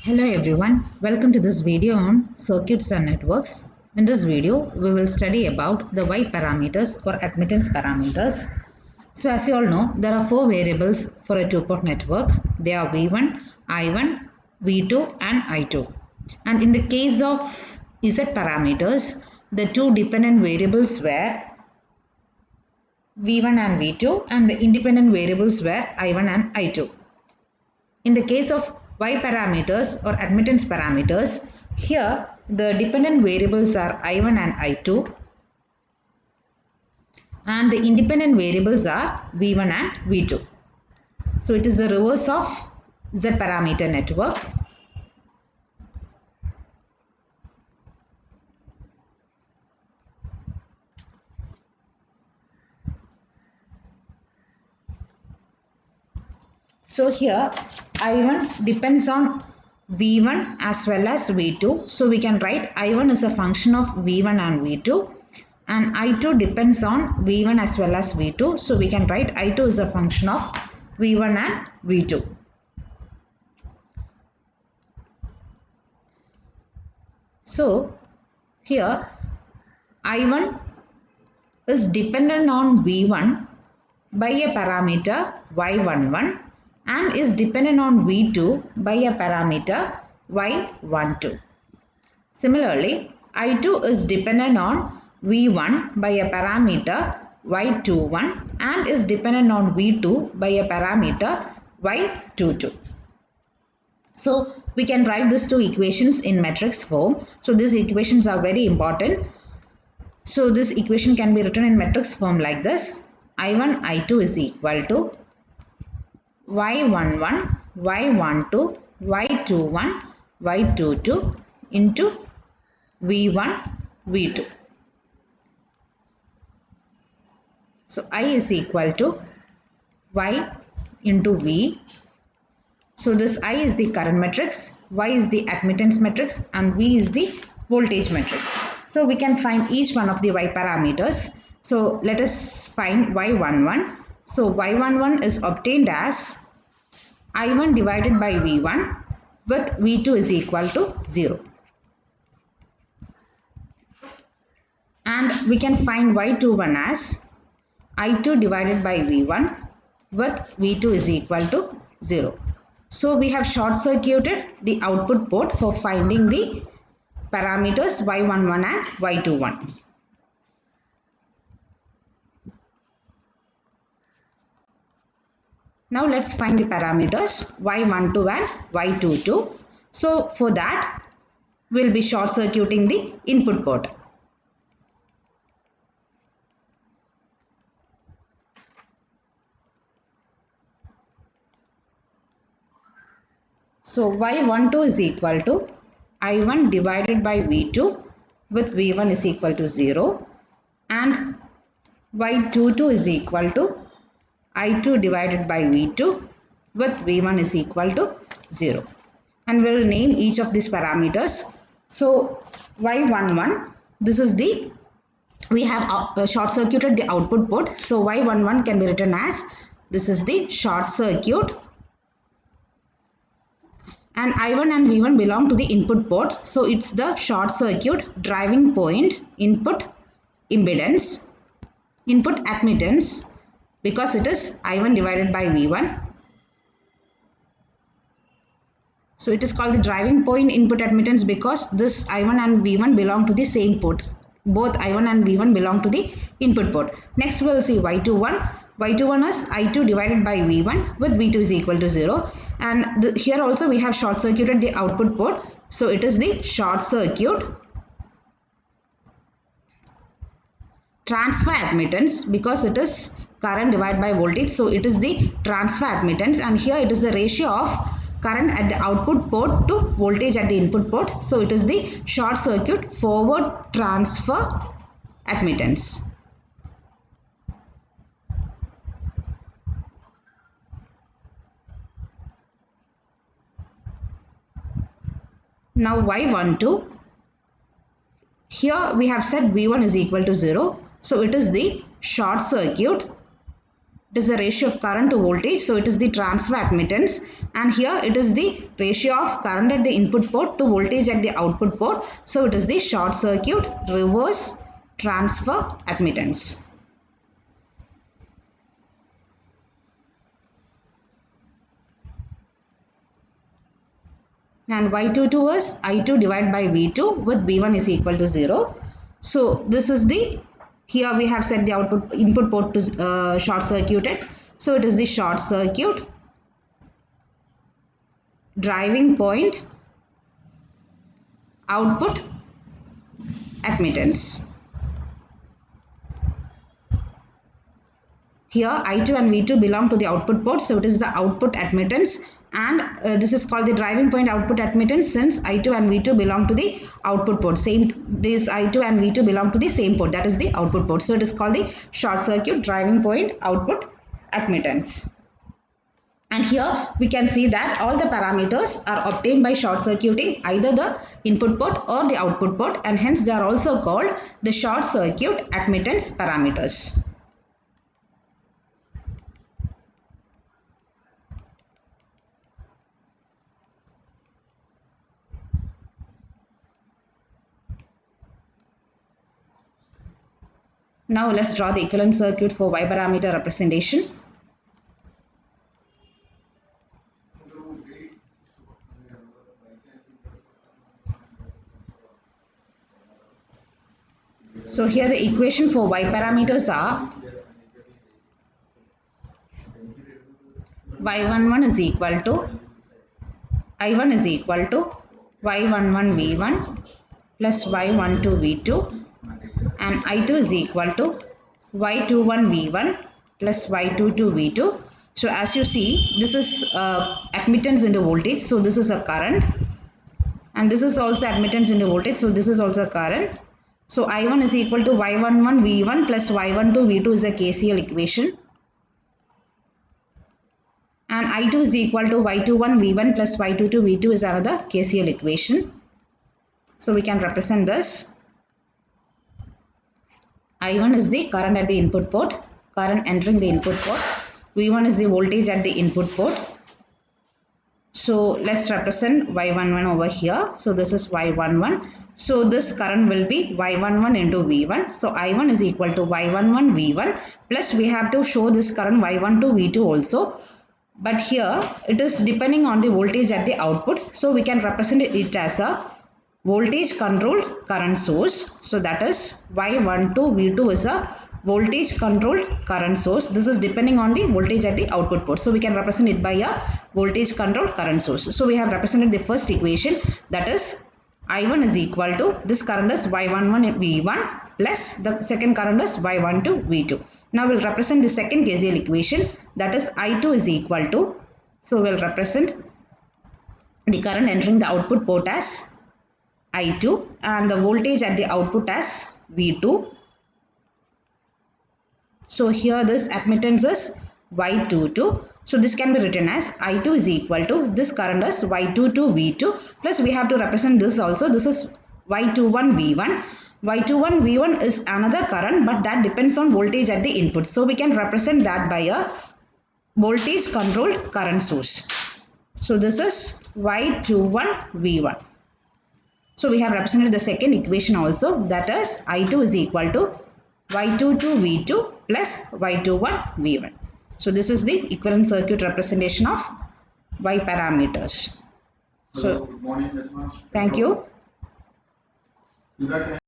Hello everyone, welcome to this video on circuits and networks. In this video, we will study about the Y parameters or admittance parameters. So as you all know, there are four variables for a two-port network. They are V1, I1, V2 and I2. And in the case of Z parameters, the two dependent variables were V1 and V2 and the independent variables were I1 and I2. In the case of Y parameters or admittance parameters, here the dependent variables are I1 and I2 and the independent variables are V1 and V2. So it is the reverse of Z parameter network. So here I1 depends on V1 as well as V2. So we can write I1 is a function of V1 and V2 and I2 depends on V1 as well as V2. So we can write I2 is a function of V1 and V2. So here I1 is dependent on V1 by a parameter Y11 and is dependent on V2 by a parameter Y12. Similarly, I2 is dependent on V1 by a parameter Y21 and is dependent on V2 by a parameter Y22. So we can write these two equations in matrix form. So these equations are very important. So this equation can be written in matrix form like this. I1, I2 is equal to Y11, Y12, Y21, Y22 into V1, V2. So I is equal to Y into V. So this I is the current matrix, Y is the admittance matrix and V is the voltage matrix. So we can find each one of the Y parameters. So let us find Y11. So Y11 is obtained as I1 divided by V1 with V2 is equal to 0. And we can find Y21 as I2 divided by V1 with V2 is equal to 0. So we have short circuited the output port for finding the parameters Y11 and Y21. Now let's find the parameters Y12 and Y22. So for that, we'll be short circuiting the input port. So Y12 is equal to I1 divided by V2 with V1 is equal to 0 and Y22 is equal to I2 divided by V2 with V1 is equal to 0. And we'll name each of these parameters. So Y11, this is the, we have short circuited the output port. So Y11 can be written as, this is the short circuit and I1 and V1 belong to the input port. So it's the short circuit driving point input impedance, input admittance because it is I1 divided by V1. So it is called the driving point input admittance because this I1 and V1 belong to the same ports. Both I1 and V1 belong to the input port. Next we will see Y21. Y21 is I2 divided by V1 with V2 is equal to 0. And here also we have short circuited the output port. So it is the short circuit transfer admittance because it is current divided by voltage. So it is the transfer admittance and here it is the ratio of current at the output port to voltage at the input port. So it is the short circuit forward transfer admittance. Now Y12, here we have said V1 is equal to 0. So it is the short circuit It is the ratio of current to voltage, so it is the transfer admittance, and here it is the ratio of current at the input port to voltage at the output port, so it is the short circuit reverse transfer admittance. And Y22 is I2 divided by V2 with V1 is equal to 0. So this is the, here we have set the input port to short circuited. So it is the short circuit driving point output admittance. Here I2 and V2 belong to the output port, so it is the output admittance, and this is called the driving point output admittance since I2 and V2 belong to the output port. This I2 and V2 belong to the same port, that is the output port. So it is called the short circuit driving point output admittance. And here we can see that all the parameters are obtained by short circuiting either the input port or the output port, and hence they are also called the short circuit admittance parameters. Now let's draw the equivalent circuit for Y parameter representation. So here the equation for Y parameters are Y11 is equal to I1 is equal to Y11 V1 plus Y12 V2, and I2 is equal to Y21 V1 plus Y22 V2. So as you see, this is admittance into voltage, so this is a current, and this is also admittance into voltage, so this is also a current. So I1 is equal to Y11 V1 plus Y12 V2 is a KCL equation, and I2 is equal to Y21 V1 plus Y22 V2 is another KCL equation. So we can represent this. I1 is the current at the input port, current entering the input port. V1 is the voltage at the input port. So let's represent Y11 over here. So this is Y11. So this current will be Y11 into V1. So I1 is equal to Y11 V1 plus we have to show this current Y12 V2 also. But here it is depending on the voltage at the output. So we can represent it as a voltage controlled current source. So that is Y12 V2 is a voltage controlled current source. This is depending on the voltage at the output port. So we can represent it by a voltage controlled current source. So we have represented the first equation, that is I1 is equal to, this current is Y11 V1 plus the second current is Y12 V2. Now we'll represent the second KCL equation, that is I2 is equal to, so we'll represent the current entering the output port as I2 and the voltage at the output as V2. So here this admittance is Y22. So this can be written as I2 is equal to, this current is Y22 V2 plus we have to represent this also. This is Y21 V1. Y21 V1 is another current, but that depends on voltage at the input. So we can represent that by a voltage controlled current source. So this is Y21 V1. So we have represented the second equation also, that is I2 is equal to Y22 V2 plus Y21 V1. So this is the equivalent circuit representation of Y parameters. Hello, good morning, Ms. Thank you.